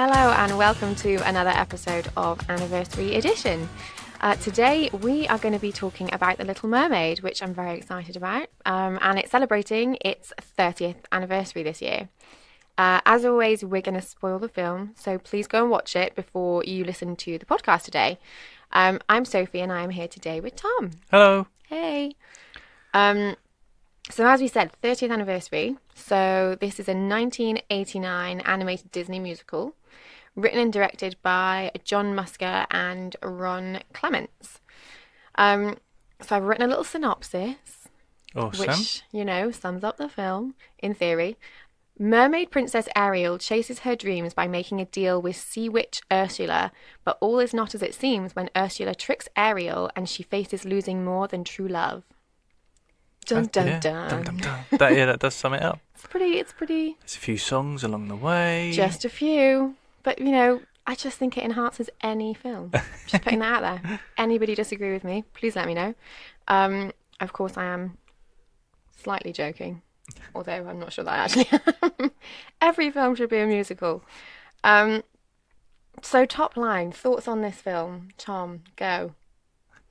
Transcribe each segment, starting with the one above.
Hello and welcome to another episode of Anniversary Edition. Today we are going to be talking about The Little Mermaid, which I'm very excited about, and it's celebrating its 30th anniversary this year. As always, we're going to spoil the film, so please go and watch it before you listen to the podcast today. I'm Sophie and I'm here today with Tom. Hello. Hey. So as we said, 30th anniversary. So this is a 1989 animated Disney musical, written and directed by John Musker and Ron Clements. So I've written a little synopsis, Awesome. which, sums up the film, in theory. Mermaid Princess Ariel chases her dreams by making a deal with sea witch Ursula, but all is not as it seems when Ursula tricks Ariel and she faces losing more than true love. Dun dun yeah. dun. Dun, dun, dun. That does sum it up. It's pretty. There's a few songs along the way. Just a few. But, I just think it enhances any film. Just putting that out there. Anybody disagree with me, please let me know. Of course, I am slightly joking, although I'm not sure that I actually am. Every film should be a musical. So, top line, thoughts on this film. Tom, go.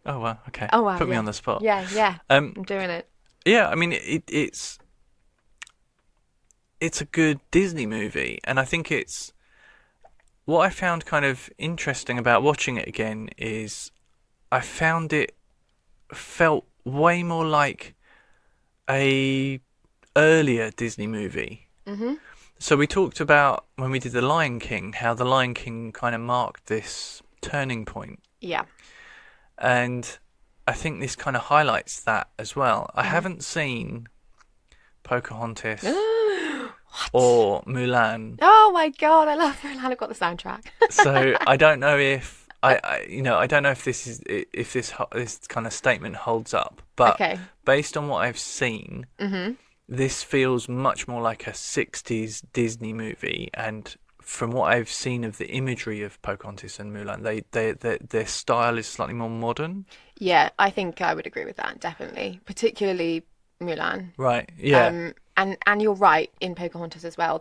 Oh, wow. Okay. Oh, wow. Put me on the spot. Yeah. I'm doing it. Yeah, I mean, it's a good Disney movie, and I think it's... What I found kind of interesting about watching it again is I found it felt way more like a earlier Disney movie. Mm-hmm. So we talked about, when we did The Lion King, how The Lion King kind of marked this turning point. Yeah. And I think this kind of highlights that as well. I haven't seen Pocahontas or Mulan. Oh my God, I love Mulan. I've got the soundtrack. So I don't know if I don't know if this kind of statement holds up. But Okay. based on what I've seen, this feels much more like a 60s Disney movie, and from what I've seen of the imagery of Pocahontas and Mulan, their style is slightly more modern. Yeah, I think I would agree with that, definitely. Particularly Mulan. Right, yeah. And you're right in Pocahontas as well.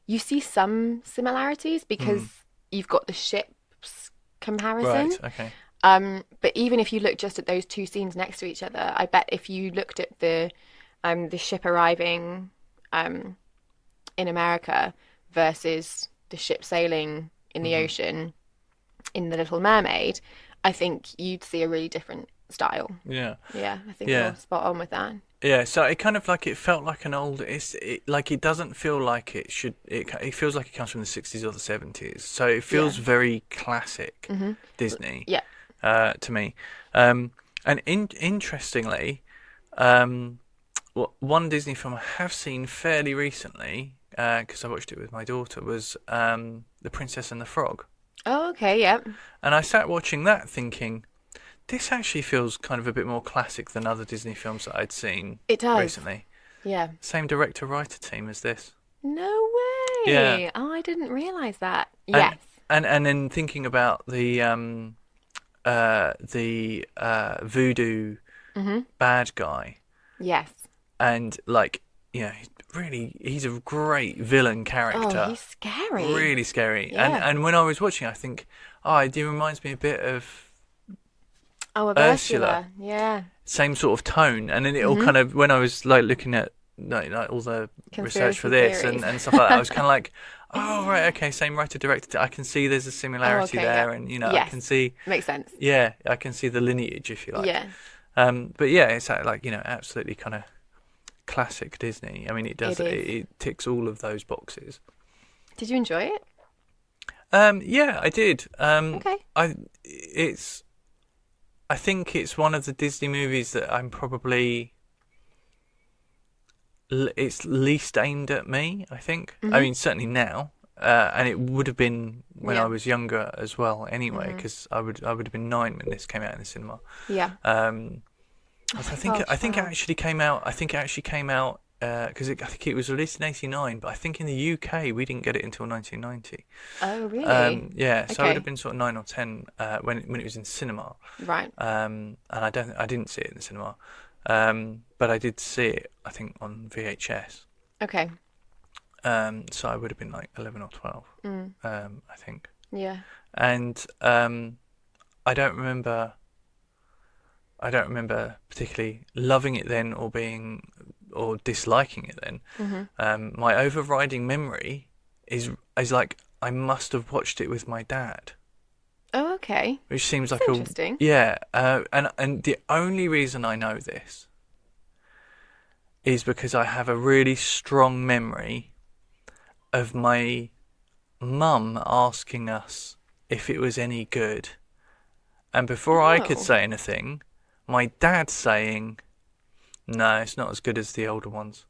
You see some similarities because you've got the ships comparison. Right, okay. But even if you look just at those two scenes next to each other, I bet if you looked at the ship arriving in America versus the ship sailing in the ocean in The Little Mermaid, I think you'd see a really different style. Yeah. Yeah, I think you're spot on with that. Yeah, so it kind of like, it felt like an old, it doesn't feel like it should, it feels like it comes from the 60s or the 70s. So it feels very classic Disney. Yeah. To me. And interestingly, one Disney film I have seen fairly recently, because I watched it with my daughter, was The Princess and the Frog. Oh, okay, yeah. And I sat watching that thinking, this actually feels kind of a bit more classic than other Disney films that I'd seen recently. Yeah. Same director-writer team as this. No way. Yeah. Oh, I didn't realise that. Yes. And then thinking about the voodoo bad guy. Yes. And he's a great villain character. Oh, he's scary. Really scary. Yeah. And when I was watching, I think, it reminds me a bit of of Ursula. Yeah. Same sort of tone. And then it all kind of, when I was looking at all the research for this and stuff like that, I was kind of like, oh, right, okay, same writer-director. I can see there's a similarity there. Yeah. And, I can see... Makes sense. Yeah, I can see the lineage, if you like. Yeah. But yeah, it's absolutely kind of classic Disney. I mean, it does. It ticks all of those boxes. Did you enjoy it? Yeah, I did. Okay. I think it's one of the Disney movies that I'm probably... It's least aimed at me, I think. I mean, certainly now. And it would have been when I was younger as well anyway, because I would have been 9 when this came out in the cinema. Yeah. I think it actually came out because I think it was released in '89, but I think in the UK we didn't get it until 1990. Oh, really? Yeah, so I Okay. would have been sort of 9 or 10 when it was in cinema. Right. And I didn't see it in the cinema, but I did see it, I think, on VHS. Okay. So I would have been like 11 or 12, I think. Yeah. And I don't remember particularly loving it then or disliking it then. My overriding memory is like I must have watched it with my dad. Oh, okay. Which seems That's like interesting. Yeah, and the only reason I know this is because I have a really strong memory of my mum asking us if it was any good, and before I could Oh. say anything, my dad saying, "No, it's not as good as the older ones."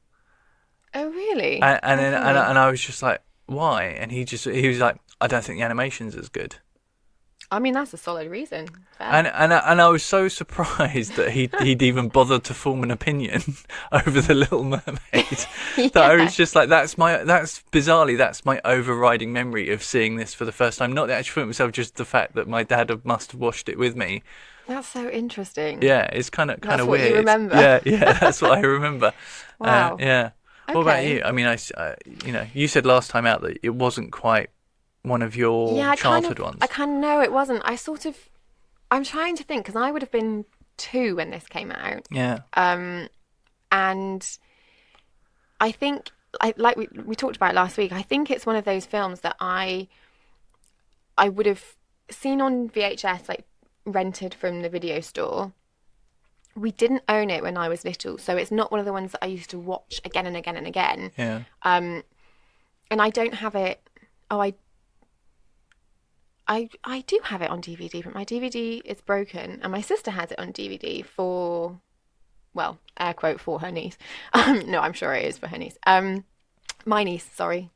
Oh, really? And How then funny. and I was just like, "Why?" And he was like, "I don't think the animation's as good." I mean, that's a solid reason. Fair. And I was so surprised that he'd even bothered to form an opinion over the Little Mermaid that I was just like, that's my overriding memory of seeing this for the first time. Not the actual film itself, just the fact that my dad must have watched it with me. That's so interesting. Yeah, it's kind of That's weird. what you remember. Yeah, that's what I remember. Wow. Yeah. What about Okay. you? I mean, you said last time out that it wasn't quite one of your childhood ones. I kind of know it wasn't. I'm trying to think because I would have been 2 when this came out. Yeah. And I think, like we talked about last week, I think it's one of those films that I would have seen on VHS, like rented from the video store. We didn't own it when I was little, so it's not one of the ones that I used to watch again and again and again. Yeah. And I don't have it. Oh, I do have it on DVD, but my DVD is broken, and my sister has it on DVD for, well, air quote, for her niece. No, I'm sure it is for her niece. My niece, sorry.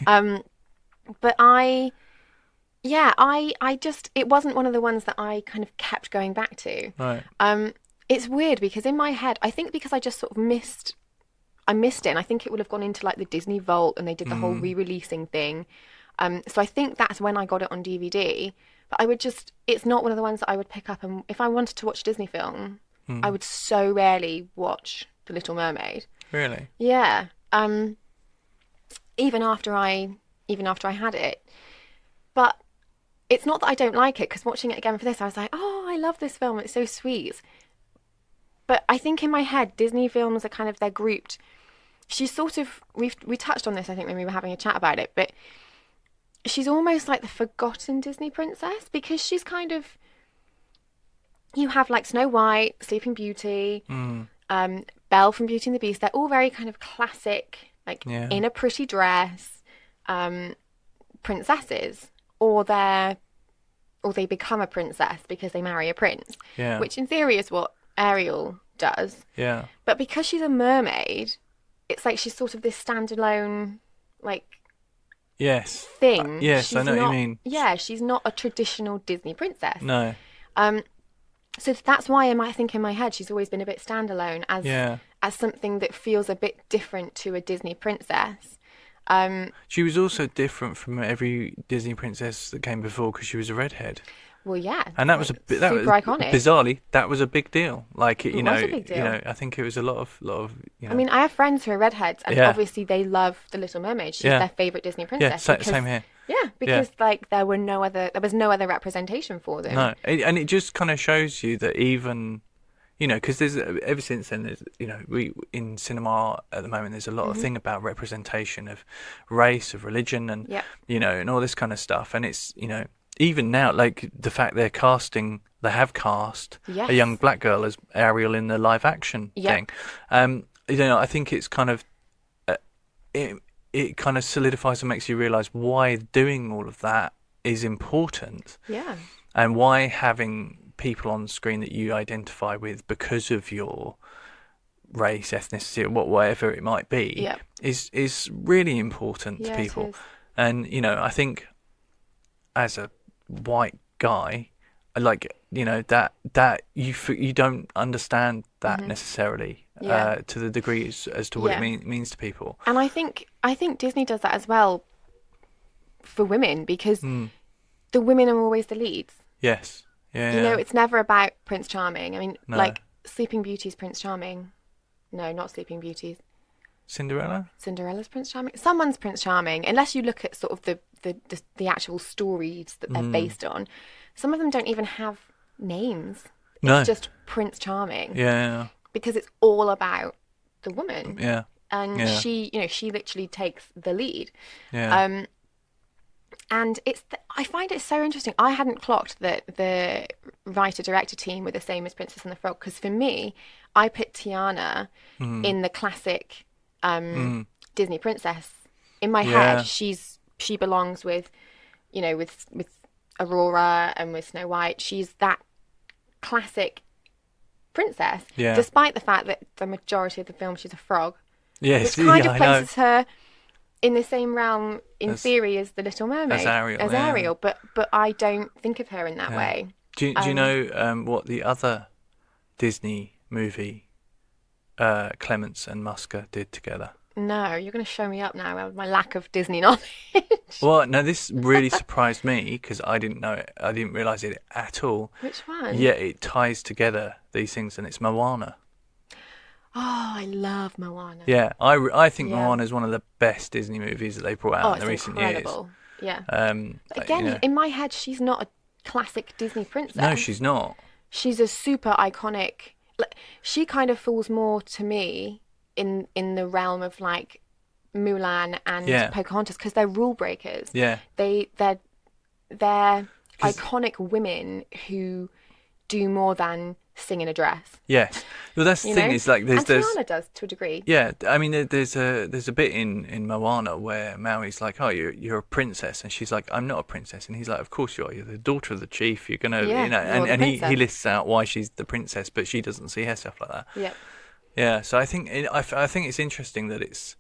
But I just, it wasn't one of the ones that I kind of kept going back to. Right. It's weird because in my head, I think because I just sort of missed it, and I think it would have gone into like the Disney Vault, and they did the whole re-releasing thing. So I think that's when I got it on DVD. But it's not one of the ones that I would pick up. And if I wanted to watch a Disney film, I would so rarely watch The Little Mermaid. Really? Yeah. Even after I had it. But it's not that I don't like it, because watching it again for this, I was like, oh, I love this film. It's so sweet. But I think in my head, Disney films are kind of, they're grouped. She's sort of, we touched on this, I think, when we were having a chat about it, but she's almost like the forgotten Disney princess, because she's kind of, you have like Snow White, Sleeping Beauty, Belle from Beauty and the Beast. They're all very kind of classic, like in a pretty dress, princesses, or they become a princess because they marry a prince, which in theory is what Ariel does. Yeah. But because she's a mermaid, it's like she's sort of this standalone, like, Yes. thing. Yes, I know what you mean. Yeah, she's not a traditional Disney princess. No. So that's why I think in my head she's always been a bit standalone as something that feels a bit different to a Disney princess. She was also different from every Disney princess that came before because she was a redhead. Well, yeah, and that was super iconic. Bizarrely, that was a big deal. Like It was a big deal. I think it was a lot of. I mean, I have friends who are redheads, and obviously they love the Little Mermaid. She's their favorite Disney princess. Yeah, same here. Yeah, because like there was no other representation for them. No, and it just kind of shows you that even, because there's ever since then there's we in cinema at the moment there's a lot of thing about representation of race, of religion, and and all this kind of stuff, and it's even now, like the fact they have cast a young black girl as Ariel in the live action thing. I think it's kind of it kind of solidifies and makes you realise why doing all of that is important. Yeah. And why having people on screen that you identify with because of your race, ethnicity, or whatever it might be, is really important to people. And I think as a white guy, like that you don't understand that necessarily to the degree as to what it means to people. And I think Disney does that as well for women, because the women are always the leads. Yes. Yeah. It's never about Prince Charming. I mean, like Sleeping Beauty's Prince Charming. No, not Sleeping Beauty's. Cinderella's Prince Charming. Someone's Prince Charming, unless you look at sort of the actual stories that they're based on. Some of them don't even have names. No. It's just Prince Charming. Yeah. Because it's all about the woman. Yeah. And she literally takes the lead. Yeah. And I find it so interesting. I hadn't clocked that the writer-director team were the same as Princess and the Frog, because for me, I put Tiana in the classic Disney princess. In my head, she belongs with Aurora and with Snow White. She's that classic princess, despite the fact that the majority of the film she's a frog. Yes, which kind of places her in the same realm, in theory, as the Little Mermaid, as Ariel. But I don't think of her in that way. Do you know what the other Disney movie Clements and Musker did together? No, you're going to show me up now with my lack of Disney knowledge. Well, no, this really surprised me because I didn't know it. I didn't realise it at all. Which one? Yeah, it ties together these things, and it's Moana. Oh, I love Moana. Yeah, I think Moana is one of the best Disney movies that they've brought out in the recent incredible. Years. Yeah. But again, in my head, she's not a classic Disney princess. No, she's not. She's a super iconic. She kind of falls more to me in the realm of like Mulan and Pocahontas, because they're rule breakers. Yeah. They're iconic women who do more than sing in a dress. Yes. Well, that's the thing. Is like there's Tiana does to a degree. Yeah, I mean, there's a bit in Moana where Maui's like, "Oh, you're a princess," and she's like, "I'm not a princess," and he's like, "Of course you are. You're the daughter of the chief. You're gonna, and he lists out why she's the princess, but she doesn't see herself like that. Yeah. Yeah. So I think it's interesting that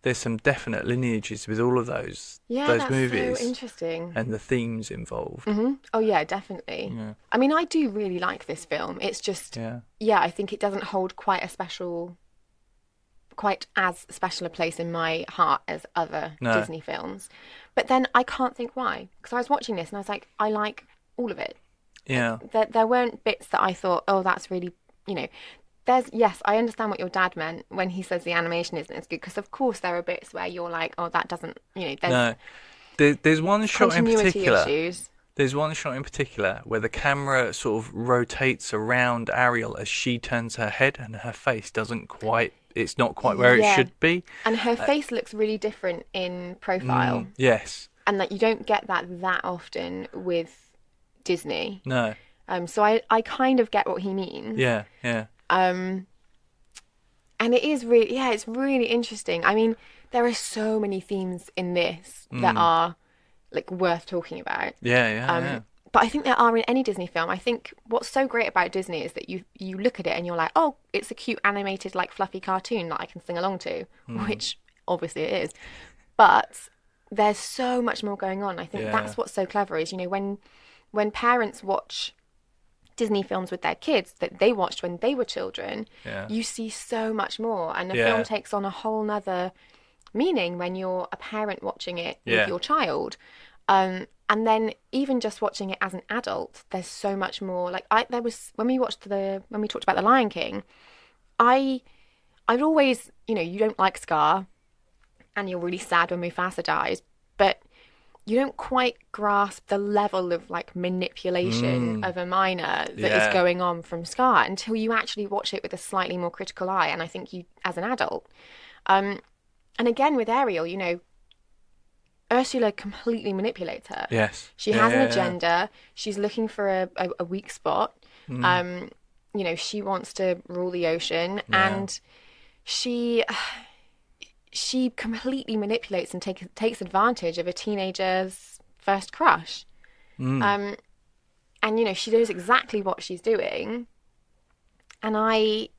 there's some definite lineages with all of those movies. So interesting. And the themes involved. Mm-hmm. Oh yeah, definitely. Yeah. I mean, I do really like this film. It's just, I think it doesn't hold quite as special a place in my heart as other Disney films. But then I can't think why, because I was watching this and I was like, I like all of it. Yeah. There weren't bits that I thought, oh, that's really, I understand what your dad meant when he says the animation isn't as good, because of course there are bits where you're like, oh, that doesn't, there's one shot in particular. Issues. There's one shot in particular where the camera sort of rotates around Ariel as she turns her head, and her face it's not quite where it should be. And her face looks really different in profile. Yes. And that you don't get that often with Disney. No. So I kind of get what he means. Yeah, yeah. And it is really, it's really interesting. I mean, there are so many themes in this that are like worth talking about. Yeah. But I think there are in any Disney film. I think what's so great about Disney is that you look at it and you're like, oh, it's a cute animated like fluffy cartoon that I can sing along to, which obviously it is. But there's so much more going on. I think that's what's so clever is, when parents watch Disney films with their kids that they watched when they were children, you see so much more, and the film takes on a whole nother meaning when you're a parent watching it with your child, and then even just watching it as an adult, there's so much more. Like when we talked about The Lion King, I'd always, you don't like Scar and you're really sad when Mufasa dies, but you don't quite grasp the level of like manipulation of a minor that is going on from Scar until you actually watch it with a slightly more critical eye. And I think you, as an adult, and again with Ariel, Ursula completely manipulates her. Yes, she has an agenda. She's looking for a weak spot. She wants to rule the ocean, and she completely manipulates and takes advantage of a teenager's first crush. And she knows exactly what she's doing. And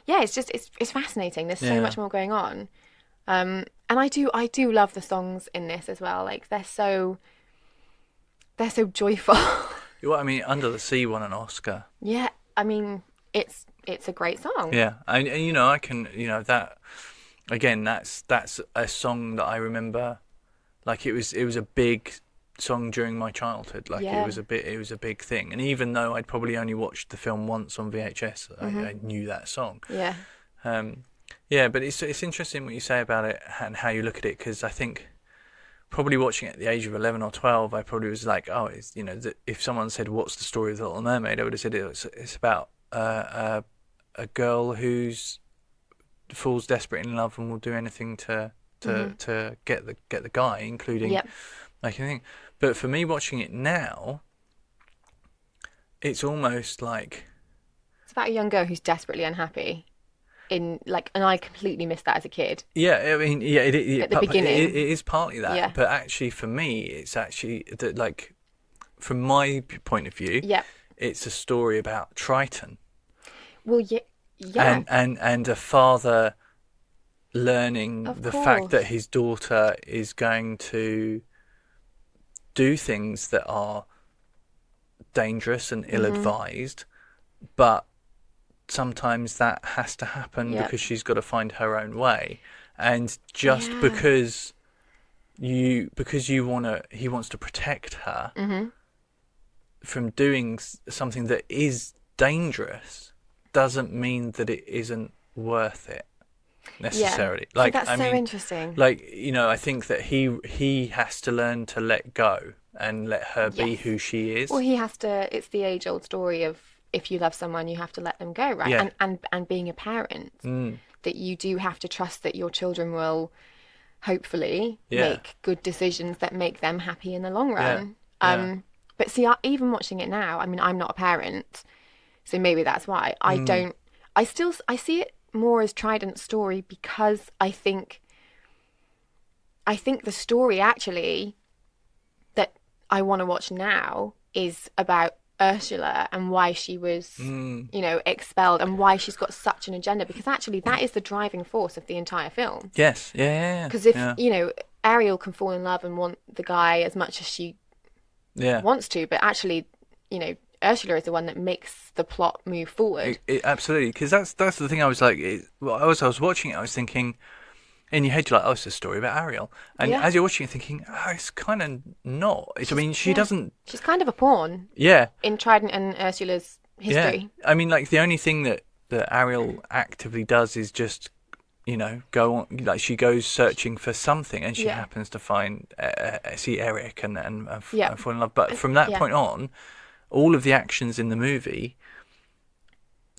it's fascinating. There's so much more going on. And I do love the songs in this as well. Like they're so joyful. Well, I mean, Under the Sea won an Oscar. Yeah, I mean, it's a great song. Yeah, I can, that. Again, that's a song that I remember, like it was a big song during my childhood. Like it was a big thing. And even though I'd probably only watched the film once on VHS, I knew that song. Yeah. Yeah, but it's interesting what you say about it and how you look at it, because I think probably watching it at the age of 11 or 12, I probably was like, oh, it's, if someone said, what's the story of the Little Mermaid, I would have said it's about a girl who's falls desperate in love and will do anything to get the guy, including making a thing. But for me, watching it now, it's almost like it's about a young girl who's desperately unhappy. And I completely missed that as a kid. Yeah, I mean, yeah, at the beginning, it is partly that. Yeah. But actually, for me, it's actually that, like, from my point of view, it's a story about Triton. Well, yeah. And a father learning Of the course. fact that his daughter is going to do things that are dangerous and ill-advised, but sometimes that has to happen because she's got to find her own way. And just because he wants to protect her from doing something that is dangerous doesn't mean that it isn't worth it necessarily. Yeah. That's so interesting. I think that he has to learn to let go and let her be who she is. Well, he has to. It's the age-old story of, if you love someone, you have to let them go, right? Yeah. And being a parent, that you do have to trust that your children will hopefully make good decisions that make them happy in the long run. But see, even watching it now, I mean, I'm not a parent, so maybe that's why I see it more as Trident's story, because I think the story actually that I want to watch now is about Ursula and why she was, expelled, and why she's got such an agenda, because actually that is the driving force of the entire film. Yes, yeah. Because if, Ariel can fall in love and want the guy as much as she wants to, but actually, Ursula is the one that makes the plot move forward. Absolutely, because that's the thing. I was like, I was watching it, I was thinking, in your head, you're like, oh, it's a story about Ariel. And as you're watching it, thinking, oh, it's kind of not. She doesn't... She's kind of a pawn. Yeah. In Trident and Ursula's history. Yeah. I mean, like, the only thing that Ariel actively does is just, go on. Like, she goes searching for something, and she happens to see Eric and fall in love. But from that point on, all of the actions in the movie,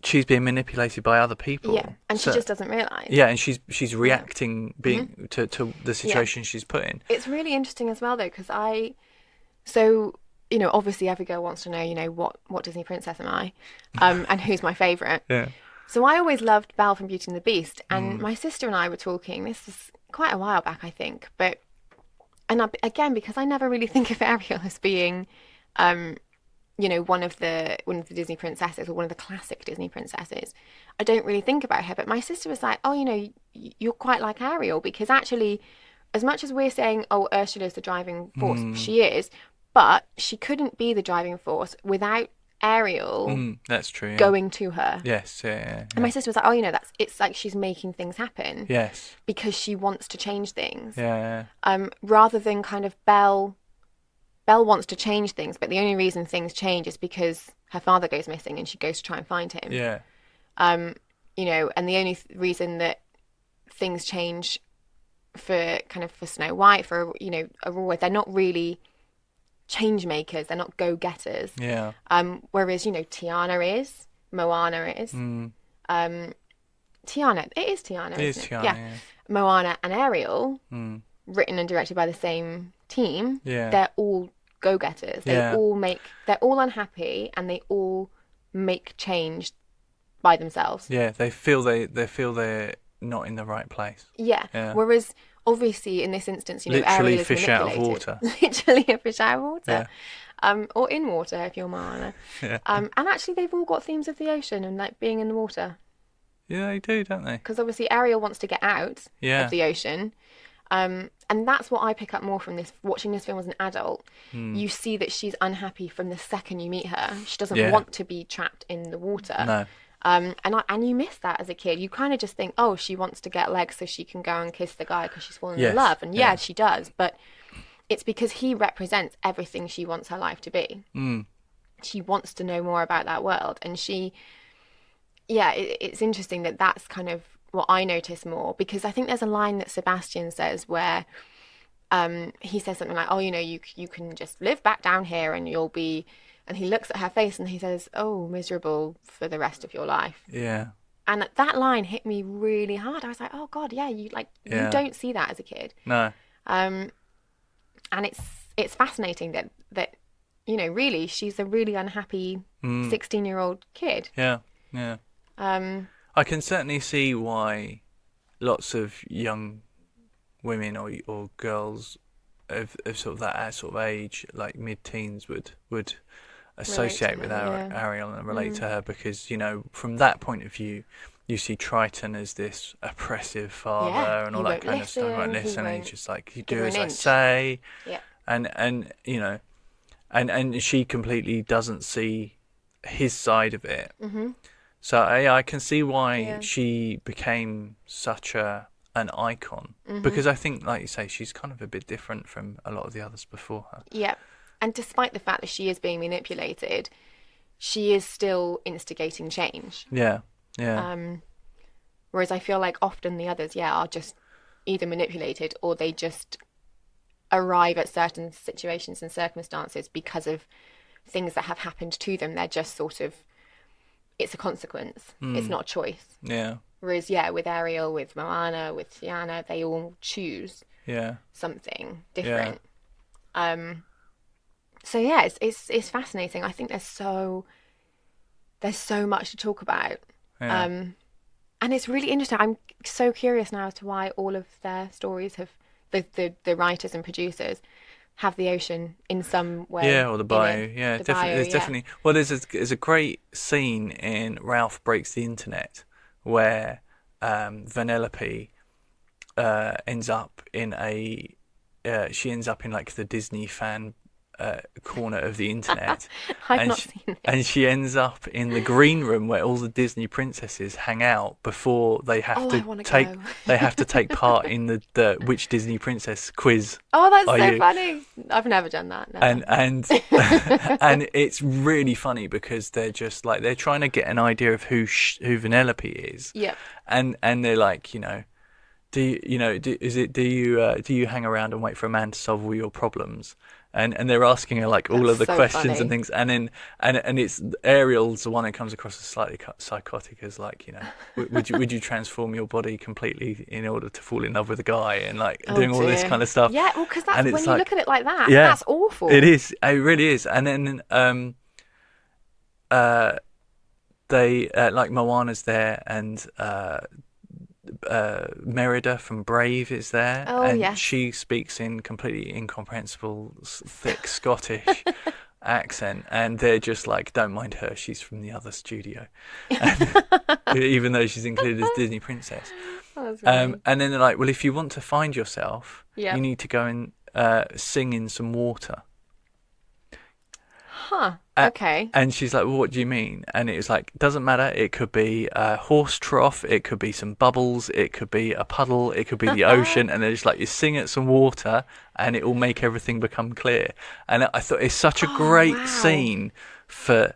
she's being manipulated by other people. Yeah, and she just doesn't realise. Yeah, and she's reacting to the situation she's put in. It's really interesting as well, though, because obviously every girl wants to know, what Disney princess am I, and who's my favourite. Yeah. So I always loved Belle from Beauty and the Beast, and my sister and I were talking, this was quite a while back, I think, again, because I never really think of Ariel as being... one of the Disney princesses, or one of the classic Disney princesses. I don't really think about her, but my sister was like, oh, you're quite like Ariel, because actually, as much as we're saying, oh, Ursula's the driving force, she is, but she couldn't be the driving force without Ariel that's true, going to her. Yes, yeah. And my sister was like, oh, it's like she's making things happen. Yes. Because she wants to change things. Yeah. Rather than kind of Belle wants to change things, but the only reason things change is because her father goes missing and she goes to try and find him. Yeah. And the only reason that things change for Snow White, for, Aurora, they're not really change makers, they're not go-getters. Yeah. Whereas, Tiana is, Moana is. Tiana, it is Tiana, it is Tiana, yeah. Moana and Ariel, written and directed by the same team, they're all go-getters. They're all unhappy, and they all make change by themselves. Yeah, they feel they're not in the right place. Yeah. Whereas obviously in this instance, literally Ariel is fish out of water. Literally a fish out of water. Or in water if you're Moana. Yeah. And actually they've all got themes of the ocean and like being in the water. Yeah, they do, don't they? Because obviously Ariel wants to get out of the ocean. And that's what I pick up more from this, watching this film as an adult. You see that she's unhappy from the second you meet her. She doesn't want to be trapped in the water. No. And you miss that as a kid. You kind of just think, oh, she wants to get legs so she can go and kiss the guy because she's fallen in love. And she does. But it's because he represents everything she wants her life to be. She wants to know more about that world. And it's interesting that that's kind of what I notice more, because I think there's a line that Sebastian says where he says something like, oh, you know, you can just live back down here and you'll be, and he looks at her face and he says, oh, miserable for the rest of your life. Yeah. And that line hit me really hard. I was like, oh God, yeah, you don't see that as a kid. No. And it's fascinating that you know, really, she's a really unhappy 16-year-old kid. Yeah, yeah. I can certainly see why lots of young women or girls of sort of that sort of age, like mid-teens, would associate with Ariel and relate to her, because, you know, from that point of view, you see Triton as this oppressive father and all that kind of stuff. He won't listen, and he's just like, you do as I say. Yeah. And you know, and she completely doesn't see his side of it. Mm-hmm. So I can see why she became such an icon, because I think, like you say, she's kind of a bit different from a lot of the others before her. Yeah. And despite the fact that she is being manipulated, she is still instigating change. Yeah, yeah. Whereas I feel like often the others, are just either manipulated or they just arrive at certain situations and circumstances because of things that have happened to them. They're just sort of, it's a consequence. It's not a choice. Yeah. Whereas, with Ariel, with Moana, with Tiana, they all choose something different. Yeah. So it's fascinating. I think there's so much to talk about. Yeah. And it's really interesting. I'm so curious now as to why all of their stories have the writers and producers have the ocean in some way. Yeah, or the bio. Yeah, definitely. There's definitely. Well, there's a great scene in Ralph Breaks the Internet where Vanellope ends up in like the Disney fan corner of the internet. I've not seen it. And she ends up in the green room where all the Disney princesses hang out before they have to take part in the which Disney princess quiz. Oh, that's so funny. I've never done that. No. And and it's really funny because they're just like, they're trying to get an idea of who Vanellope is. Yeah. And they're like, you know, do you hang around and wait for a man to solve all your problems? And they're asking her like all of the questions funny. And things, and then and it's Ariel's the one that comes across as slightly psychotic, as like, you know, would you transform your body completely in order to fall in love with a guy, and like doing all this kind of stuff. Yeah, well, because that's when you look at it like that, that's awful. It is. It really is. And then they like Moana's there, and Merida from Brave is there, and she speaks in completely incomprehensible, thick Scottish accent, and they're just like, don't mind her, she's from the other studio, even though she's included as Disney princess. And then they're like, well, if you want to find yourself, you need to go and sing in some water. Huh. Okay. And she's like, well, what do you mean? And it was like, doesn't matter. It could be a horse trough. It could be some bubbles. It could be a puddle. It could be the ocean. And they're just like, you sing at some water and it will make everything become clear. And I thought it's such a great scene for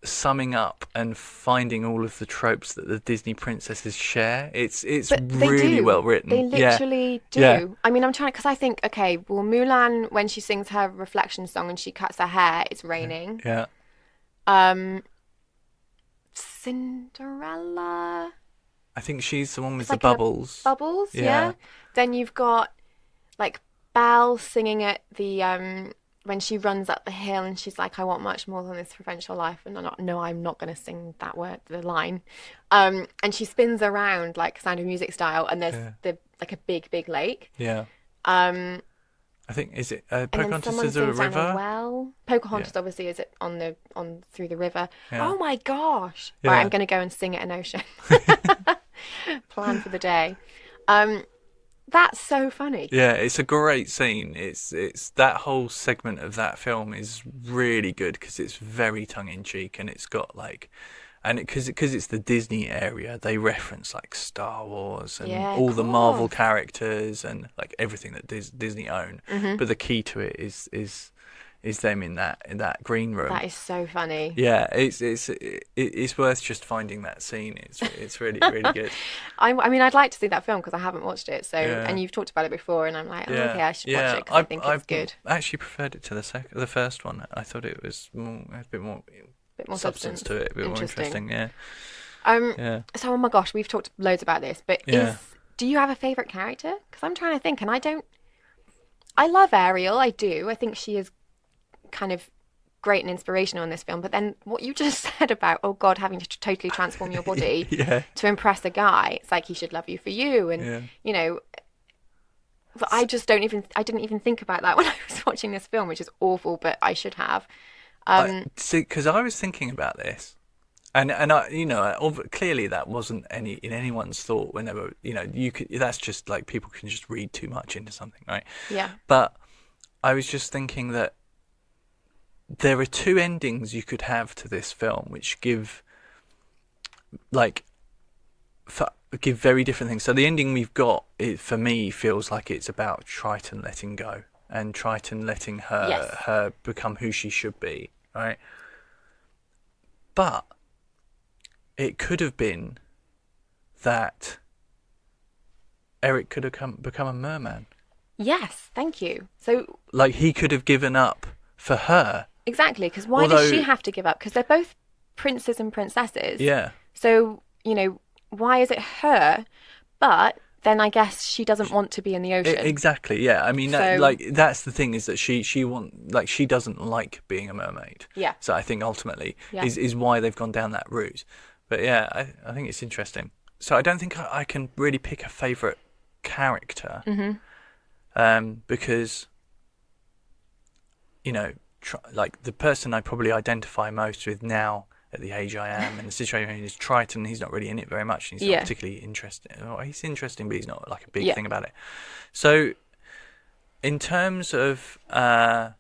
summing up and finding all of the tropes that the Disney princesses share. It's really well written. They literally do. Yeah. I mean, I'm trying, because I think, okay, well, Mulan, when she sings her reflection song and she cuts her hair, it's raining. Yeah. Cinderella, I think she's the one with the bubbles. Bubbles, yeah. Then you've got like Belle singing at the when she runs up the hill and she's like, I want much more than this provincial life. And I'm not going to sing that word, the line. And she spins around like Sound of Music style, and there's like a big, big lake. Yeah. I think, is it Pocahontas is a river? Well, Pocahontas obviously is on through the river. Yeah. Oh my gosh. Yeah. Right, I'm going to go and sing at an ocean. Plan for the day. That's so funny. Yeah, it's a great scene. It's that whole segment of that film is really good because it's very tongue in cheek, and it's got like, and because it's the Disney area, they reference like Star Wars and all the Marvel characters and like everything that Disney own. Mm-hmm. But the key to it is is them in that green room. That is so funny. Yeah, it's worth just finding that scene. It's really really good. I mean, I'd like to see that film because I haven't watched it. So, Yeah. and you've talked about it before, and I'm like, oh, Yeah. okay, I should watch Yeah. it because I think it's good. I actually preferred it to the first one. I thought it was a bit more substance to it, a bit more interesting. Yeah. Yeah. So, oh my gosh, we've talked loads about this, but Yeah. do you have a favourite character? Because I'm trying to think, and I love Ariel, I do. I think she is kind of great and inspirational in this film. But then what you just said about, oh God, having to totally transform your body Yeah. to impress a guy, it's like he should love you for you. And, you know, but I didn't even think about that when I was watching this film, which is awful, but I should have. See, because I was thinking about this. And I, you know, clearly that wasn't in anyone's thought whenever, you know, that's just like people can just read too much into something, right? Yeah. But I was just thinking that there are two endings you could have to this film which give very different things. So the ending we've got, for me, feels like it's about Triton letting go and Triton letting her become who she should be, right? But it could have been that Eric could have become a merman. Yes, thank you. So, like, he could have given up for her. Exactly, because why does she have to give up? Because they're both princes and princesses. Yeah. So, you know, why is it her? But then I guess she doesn't want to be in the ocean. Exactly, yeah. I mean, that's the thing, is that she doesn't like being a mermaid. Yeah. So I think ultimately is why they've gone down that route. But yeah, I think it's interesting. So I don't think I can really pick a favourite character. Mm-hmm. Because, you know, like the person I probably identify most with now at the age I am in the situation is Triton. He's not really in it very much. He's not particularly interesting. Well, he's interesting, but he's not like a big thing about it. So in terms of, for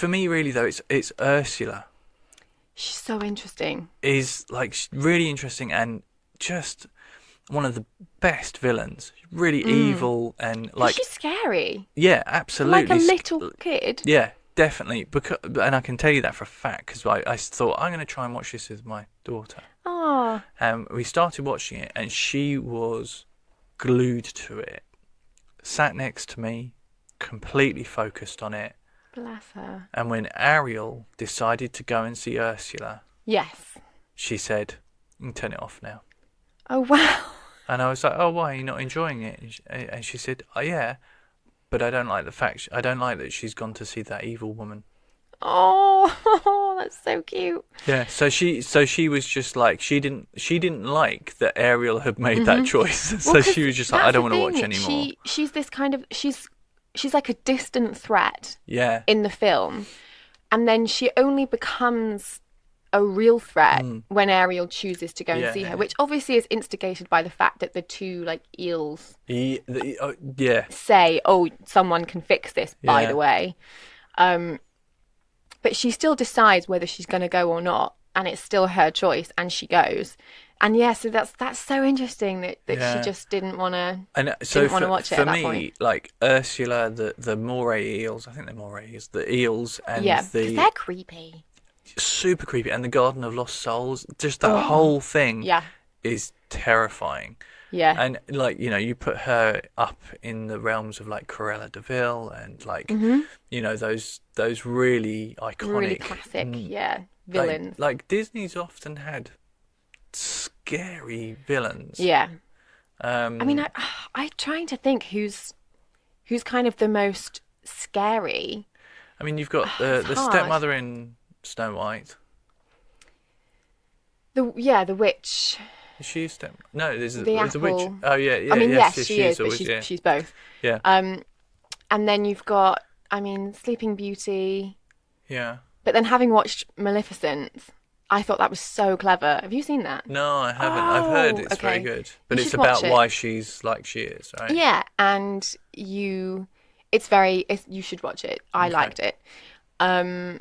me really though, it's Ursula. She's so interesting. Is like really interesting and just one of the best villains. Really evil and like. She's scary. Yeah, absolutely. Like a little kid. Yeah, definitely. And I can tell you that for a fact because I thought I'm going to try and watch this with my daughter. Oh. We started watching it and she was glued to it. Sat next to me, completely focused on it. Bless her. And when Ariel decided to go and see Ursula, yes, she said, "You can turn it off now." Oh wow. And I was like, "Oh, why are you not enjoying it?" And she said, "Oh yeah, but I don't like the fact. I don't like that she's gone to see that evil woman." Oh, that's so cute. Yeah. So she was just like she didn't like that Ariel had made that choice. So she was just like, "I don't want to watch anymore." She's this kind of she's like a distant threat. Yeah. In the film, and then she only becomes a real threat when Ariel chooses to go and see her, which obviously is instigated by the fact that the two like eels say, "Oh, someone can fix this." By the way, but she still decides whether she's going to go or not, and it's still her choice, and she goes. And so that's so interesting that she just didn't want to watch it for at that me, point. like Ursula, the moray eels, I think they're morays, the eels, and they're creepy. Super creepy, and the Garden of Lost Souls, just that whole thing is terrifying. Yeah. And like, you know, you put her up in the realms of like Cruella de Vil and like you know, those really iconic, really classic, villains. Like Disney's often had scary villains. Yeah. I mean, I'm trying to think who's kind of the most scary. I mean, you've got the stepmother in Snow White. The witch. Is she a step? No, there's a witch. Oh yeah. I mean, yes, she is, but she's both. Yeah. And then you've got, I mean, Sleeping Beauty. Yeah. But then having watched Maleficent, I thought that was so clever. Have you seen that? No, I haven't. I've heard it's very good. But it's about why she's like she is, right? Yeah, and you should watch it. I liked it. So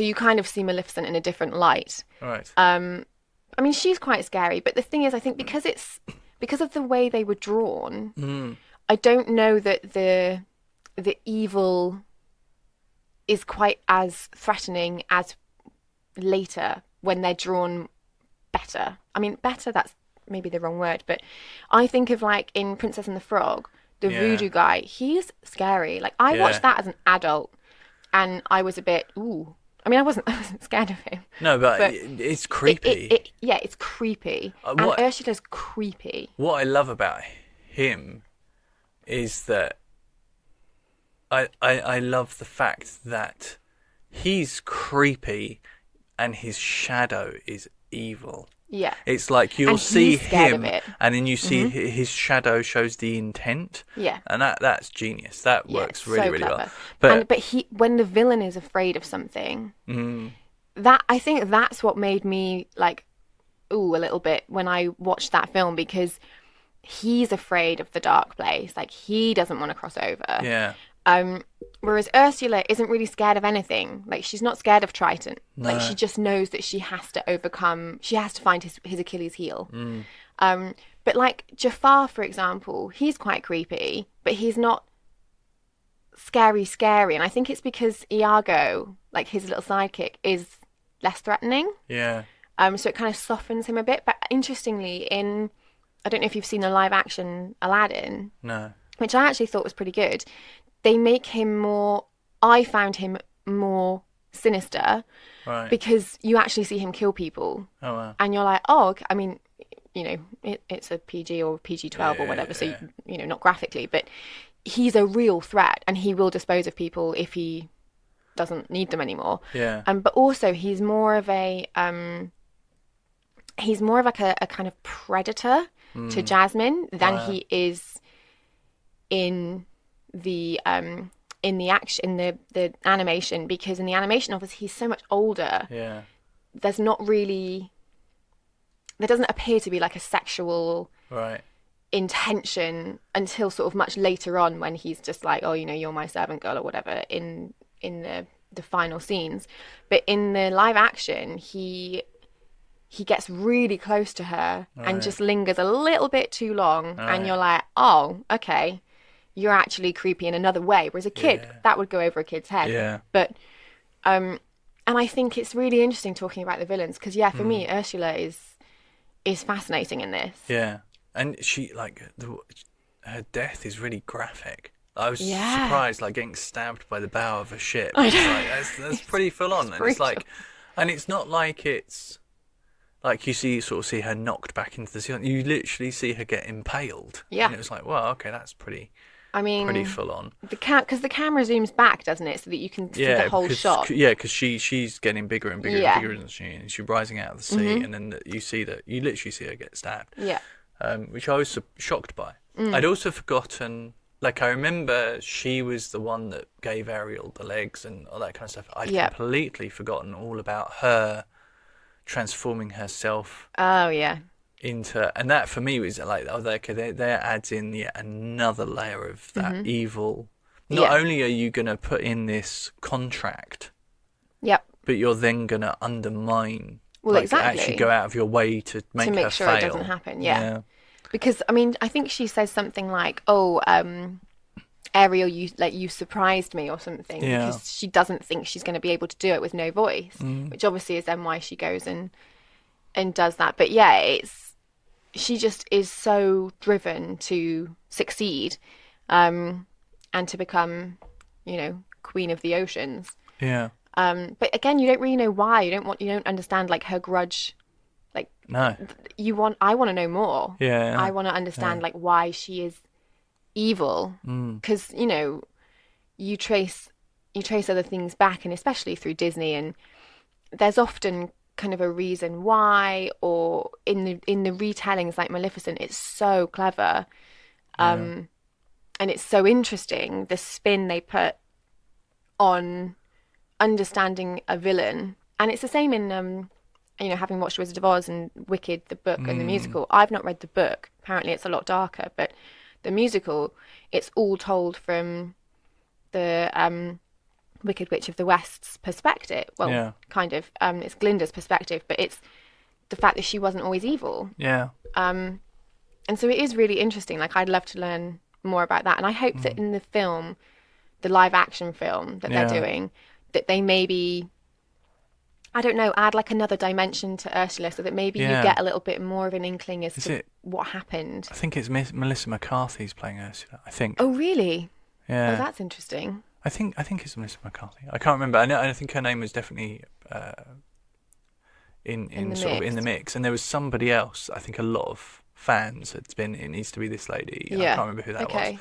you kind of see Maleficent in a different light. Right. I mean, she's quite scary, but the thing is, I think because of the way they were drawn, I don't know that the evil is quite as threatening as later when they're drawn better. I mean, better, that's maybe the wrong word, but I think of like in Princess and the Frog, the voodoo guy, he's scary. Like I watched that as an adult and I was a bit, ooh. I mean, I wasn't scared of him. No, but it's creepy. It's creepy. And Ursula's creepy. What I love about him is that I love the fact that he's creepy and his shadow is evil. Yeah. It's like you'll see him and then you see Mm-hmm. his shadow shows the intent. Yeah. And that's genius. That works really, really clever. well. But he, when the villain is afraid of something, I think that's what made me like, ooh, a little bit when I watched that film, because he's afraid of the dark place. Like he doesn't want to cross over. Yeah. Whereas Ursula isn't really scared of anything. Like she's not scared of Triton. No. Like she just knows that she has to find his Achilles heel. But like Jafar, for example, he's quite creepy, but he's not scary. And I think it's because Iago, like his little sidekick, is less threatening. Yeah. So it kind of softens him a bit. But interestingly, I don't know if you've seen the live action Aladdin. No. Which I actually thought was pretty good. They make him I found him more sinister, right, because you actually see him kill people. Oh, wow. And you're like, oh, okay. I mean, you know, it's a PG or PG-12 or whatever, so, you know, not graphically, but he's a real threat and he will dispose of people if he doesn't need them anymore. Yeah. But also he's more of like a kind of predator to Jasmine than he is in the animation, because in the animation obviously he's so much older. Yeah. There doesn't appear to be like a sexual intention until sort of much later on, when he's just like, oh, you know, you're my servant girl or whatever in the final scenes. But in the live action, he gets really close to her and just lingers a little bit too long, and you're like, oh, okay, you're actually creepy in another way. Whereas a kid, that would go over a kid's head. Yeah. But and I think it's really interesting talking about the villains, because for me, Ursula is fascinating in this. Yeah. And she, like, her death is really graphic. I was surprised, like, getting stabbed by the bow of a ship. It's like, that's pretty full on. And it's like, and it's not like it's like you sort of see her knocked back into the ceiling. You literally see her get impaled. Yeah. And it was like, well, okay, that's pretty full on. Because the camera zooms back, doesn't it, so that you can see the whole shot. Yeah, because she's getting bigger and bigger and bigger, isn't she? And she's rising out of the sea, and then you literally see her get stabbed. Yeah. Which I was shocked by. I'd also forgotten. Like, I remember she was the one that gave Ariel the legs and all that kind of stuff. I'd completely forgotten all about her transforming herself. Oh, yeah. And that for me was like, oh, okay, there adds in yet another layer of that evil. Not only are you going to put in this contract, but you're then going to undermine. Well, exactly. Actually go out of your way to make her sure fail. It doesn't happen. Yeah. Because, I mean, I think she says something like, oh, Ariel, you surprised me or something. Yeah. Because she doesn't think she's going to be able to do it with no voice, which obviously is then why she goes and does that. But yeah, she just is so driven to succeed and to become, you know, queen of the oceans. Yeah. But again, you don't really know why. You don't understand like her grudge. Like, no, I want to know more. Yeah, I want to understand like why she is evil, because you know, you trace other things back, and especially through Disney, and there's often kind of a reason why, or in the retellings like Maleficent, it's so clever, and it's so interesting the spin they put on understanding a villain, and it's the same in you know, having watched Wizard of Oz and Wicked, the book and the musical. I've not read the book. Apparently it's a lot darker, but the musical, it's all told from the Wicked Witch of the West's perspective. Well, kind of. It's Glinda's perspective, but it's the fact that she wasn't always evil. Yeah. And so it is really interesting. Like, I'd love to learn more about that. And I hope that in the film, the live action film that they're doing, that they maybe, I don't know, add like another dimension to Ursula, so that maybe you get a little bit more of an inkling as to what happened. I think it's Melissa McCarthy's playing Ursula. I think. Oh really? Yeah. Oh, that's interesting. I think it's Melissa McCarthy. I can't remember. I think her name was definitely in the mix. And there was somebody else. I think a lot of fans had been. It needs to be this lady. I can't remember who that was.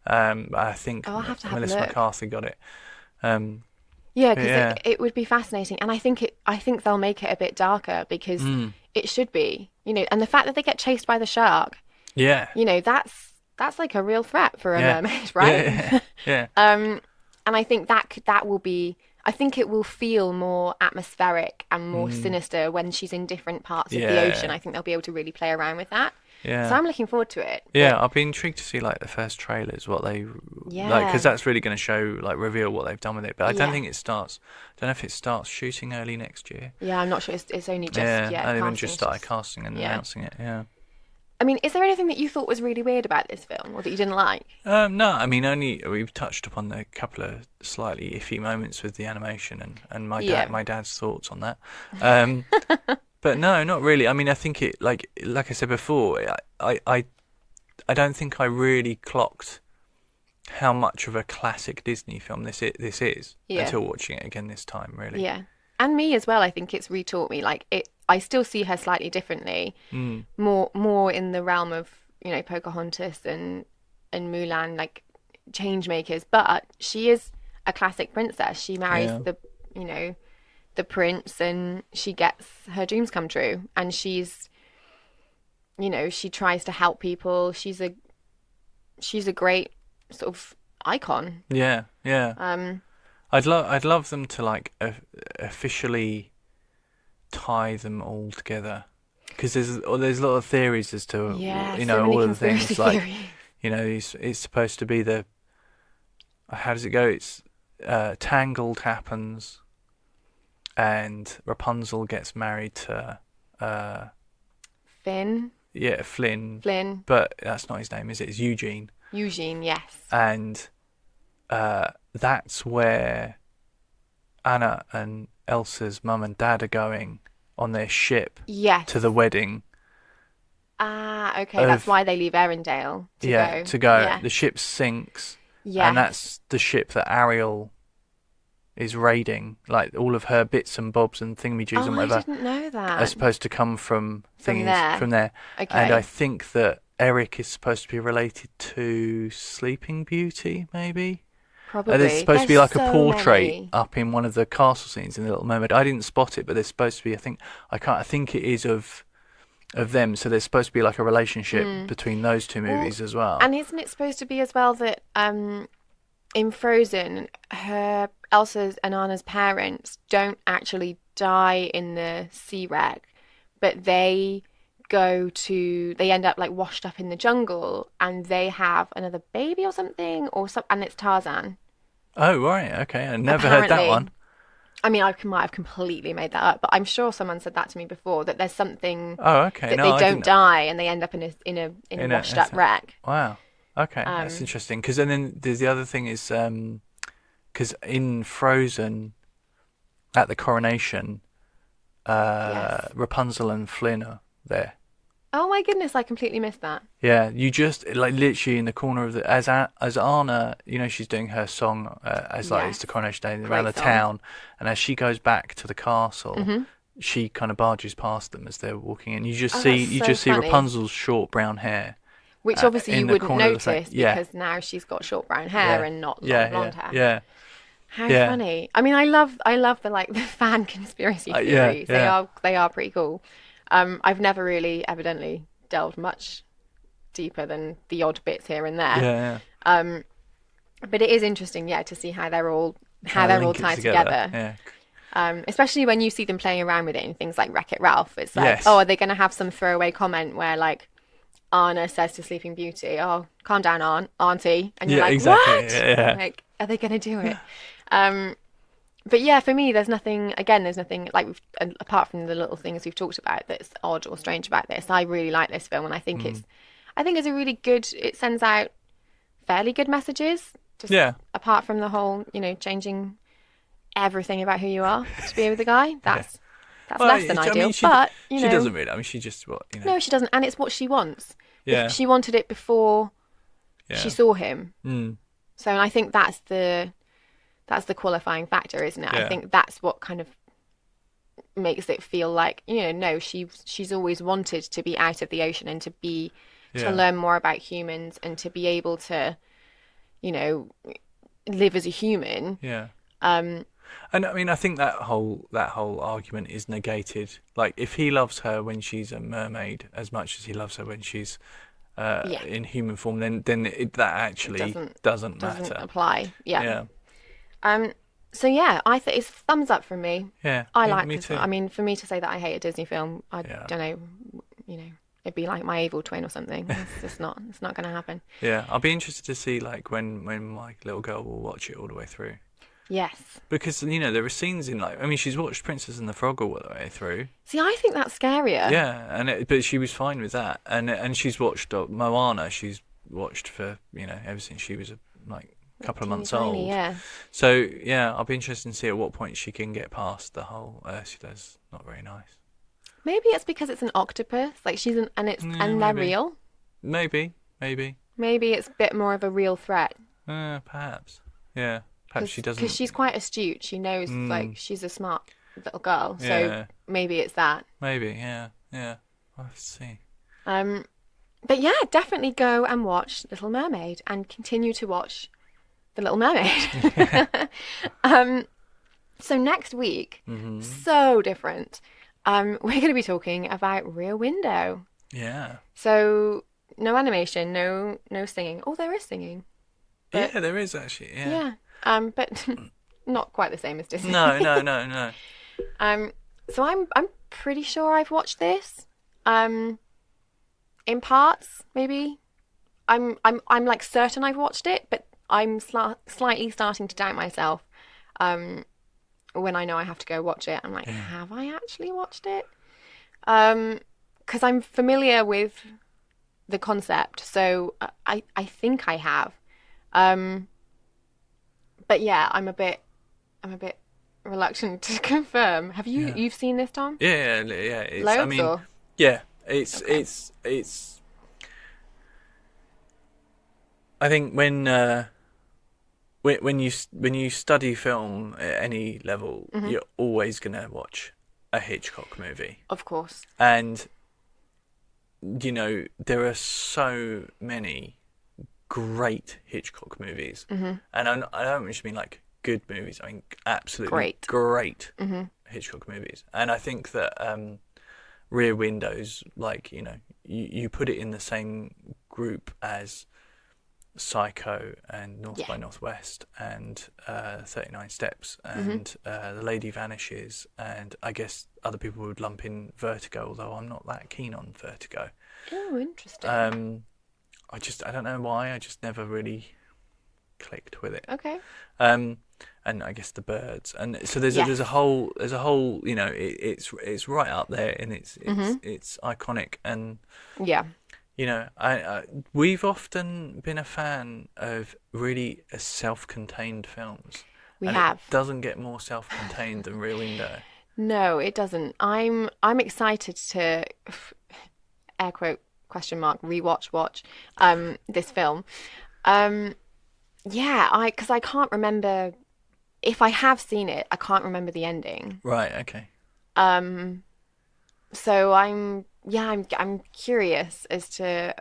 But I think Melissa McCarthy got it. Because it would be fascinating, and I think they'll make it a bit darker because it should be, and the fact that they get chased by the shark, that's like a real threat for a mermaid, right? Yeah. And I think that will be. I think it will feel more atmospheric and more sinister when she's in different parts of the ocean. I think they'll be able to really play around with that. Yeah. So I'm looking forward to it. Yeah, I'll be intrigued to see like the first trailers, what they like, because that's really going to show, like, reveal what they've done with it. But I don't think it starts. I don't know if it starts shooting early next year. Yeah, I'm not sure. It's only just they only just started casting and announcing it. Yeah. I mean, is there anything that you thought was really weird about this film, or that you didn't like? No, I mean, only we've touched upon a couple of slightly iffy moments with the animation and my dad's thoughts on that. But no, not really. I mean, I think it, like I said before, I don't think I really clocked how much of a classic Disney film this is until watching it again this time, really. Yeah, and me as well. I think it's retaught me. Like I still see her slightly differently, more in the realm of Pocahontas and Mulan, like change makers. But she is a classic princess. She marries the prince, and she gets her dreams come true, and she's she tries to help people. She's a great sort of icon. Yeah. I'd love them to like officially tie them all together, because there's a lot of theories as to all of the things, like it's supposed to be the, how does it go? It's Tangled happens, and Rapunzel gets married to Finn. Yeah, Flynn. But that's not his name, is it? It's Eugene. Eugene, yes. And that's where Anna and Elsa's mum and dad are going on their ship to the wedding. Ah, okay. That's why they leave Arendelle to go. Yeah. The ship sinks. Yes. And that's the ship that Ariel is raiding. Like, all of her bits and bobs and thingamajiggies and whatever. I didn't know that. Are supposed to come from there. Okay. And I think that Eric is supposed to be related to Sleeping Beauty, maybe? Probably. There's supposed to be like a portrait up in one of the castle scenes in The Little Mermaid. I didn't spot it, but there's supposed to be, I think it is of them, so there's supposed to be like a relationship between those two movies as well. And isn't it supposed to be as well that in Frozen, Elsa's and Anna's parents don't actually die in the sea wreck, but they end up like washed up in the jungle, and they have another baby or something, and it's Tarzan. Oh, right, okay. I never heard that one. I mean, I might have completely made that up, but I'm sure someone said that to me before, that there's something that they don't die and they end up in a washed up wreck. Wow. Okay, that's interesting. Because then there's the other thing is, because in Frozen, at the coronation, Rapunzel and Flynn are there. Oh my goodness, I completely missed that. Yeah, you just, like, literally in the corner of the, as Anna, she's doing her song it's the coronation day around the town, and as she goes back to the castle, she kind of barges past them as they're walking in. You just see Rapunzel's short brown hair, which obviously you wouldn't notice because now she's got short brown hair and not long blonde hair. Yeah. How funny! I mean, I love the the fan conspiracy theories. They are pretty cool. I've never really, evidently, delved much deeper than the odd bits here and there. Yeah. But it is interesting, to see how they're all tied together. Yeah. Especially when you see them playing around with it in things like Wreck-It Ralph. It's like, are they going to have some throwaway comment where, like, Anna says to Sleeping Beauty, "Oh, calm down, Auntie," and you're like, exactly. "What?" Yeah. Like, are they going to do it? But for me, there's nothing like, apart from the little things we've talked about that's odd or strange about this. I really like this film, and I think it's a really good, it sends out fairly good messages. Just apart apart from the whole, changing everything about who you are to be with a guy, that's less than ideal. But she doesn't really. I mean, she just No, she doesn't, and it's what she wants. Yeah. She wanted it before she saw him. Mm. So, and I think that's the qualifying factor, isn't it? Yeah. I think that's what kind of makes it feel like, no, she's always wanted to be out of the ocean and to learn more about humans and to be able to, live as a human. Yeah. And I mean, I think that whole argument is negated. Like, if he loves her when she's a mermaid as much as he loves her when she's in human form, then that actually doesn't matter. Doesn't apply. Yeah. Yeah. So yeah, I think it's thumbs up from me. Yeah. I like me this. too. I mean, for me to say that I hate a Disney film, I don't know. It'd be like my evil twin or something. It's just not. It's not going to happen. Yeah, I'll be interested to see like when my little girl will watch it all the way through. Yes. Because there are scenes in she's watched Princess and the Frog all the way through. See, I think that's scarier. Yeah, but she was fine with that, and she's watched Moana. She's watched for ever since she was a couple of months old. Yeah. So yeah, I'll be interested to see at what point she can get past the whole Ursula's not very nice. Maybe it's because it's an octopus, like and they're real. Maybe. Maybe it's a bit more of a real threat. Perhaps. Yeah. Perhaps she doesn't. Because she's quite astute. She knows, she's a smart little girl. So maybe it's that. Maybe, yeah. We'll have to see. But yeah, definitely go and watch Little Mermaid and continue to watch The Little Mermaid. So next week, so different. We're going to be talking about Rear Window. Yeah. So no animation, no singing. Oh, there is singing. But, yeah, there is actually. Yeah. Yeah. But not quite the same as Disney. No. So I'm pretty sure I've watched this. In parts, maybe. I'm like certain I've watched it, but I'm slightly starting to doubt myself. When I know I have to go watch it, I'm like, have I actually watched it? Because I'm familiar with the concept, so I think I have. But yeah, I'm a bit reluctant to confirm. Have you you've seen this, Tom? Yeah. It's, Loads, or? Yeah, it's. I think when you study film at any level, you're always gonna watch a Hitchcock movie. Of course. And there are so many great Hitchcock movies, and I don't just mean like good movies. I mean absolutely great Hitchcock movies. And I think that Rear Windows, you put it in the same group as Psycho and North by Northwest and 39 Steps and The Lady Vanishes, and I guess other people would lump in Vertigo, although I'm not that keen on Vertigo. Oh, interesting. I don't know why, I just never really clicked with it. Okay. And I guess The Birds, and so there's a whole it's right up there, and it's iconic, and we've often been a fan of really self-contained films. We have. It doesn't get more self-contained than Rear Window. No, it doesn't. I'm excited to air quote watch this film. Because I can't remember if I have seen it. I can't remember the ending. Right. Okay. So I'm curious as to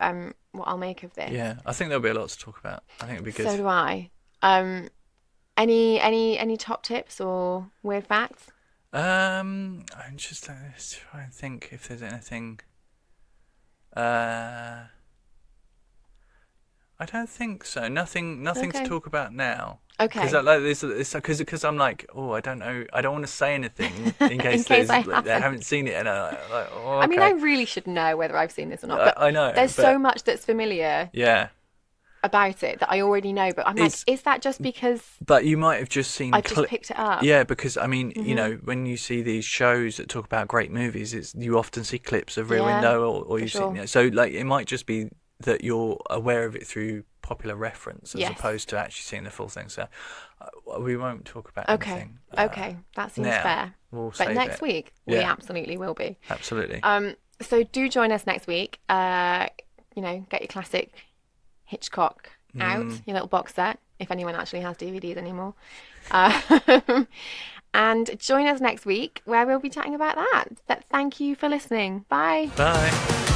what I'll make of this. Yeah, I think there'll be a lot to talk about. I think it'll be good. So do I. Any top tips or weird facts? I'm just trying to think if there's anything. I don't think so. Nothing to talk about now. Okay. Because I'm like, I don't know. I don't want to say anything in case, they haven't seen it, and okay. I mean, I really should know whether I've seen this or not. But I know. There's so much that's familiar. Yeah. About it that I already know, but I'm like, is that just because? But you might have just seen. I just picked it up. Yeah, because I mean, when you see these shows that talk about great movies, you often see clips of Rear Window, or you've seen. So it might just be that you're aware of it through popular reference as Yes. opposed to actually seeing the full thing. So we won't talk about Okay. anything. Okay. That seems now. fair. We'll But save next it. week, we Yeah. absolutely will be. Absolutely. So do join us next week. You know, get your classic Hitchcock out, your little box set, if anyone actually has DVDs anymore. And join us next week where we'll be chatting about that. But thank you for listening. Bye. Bye.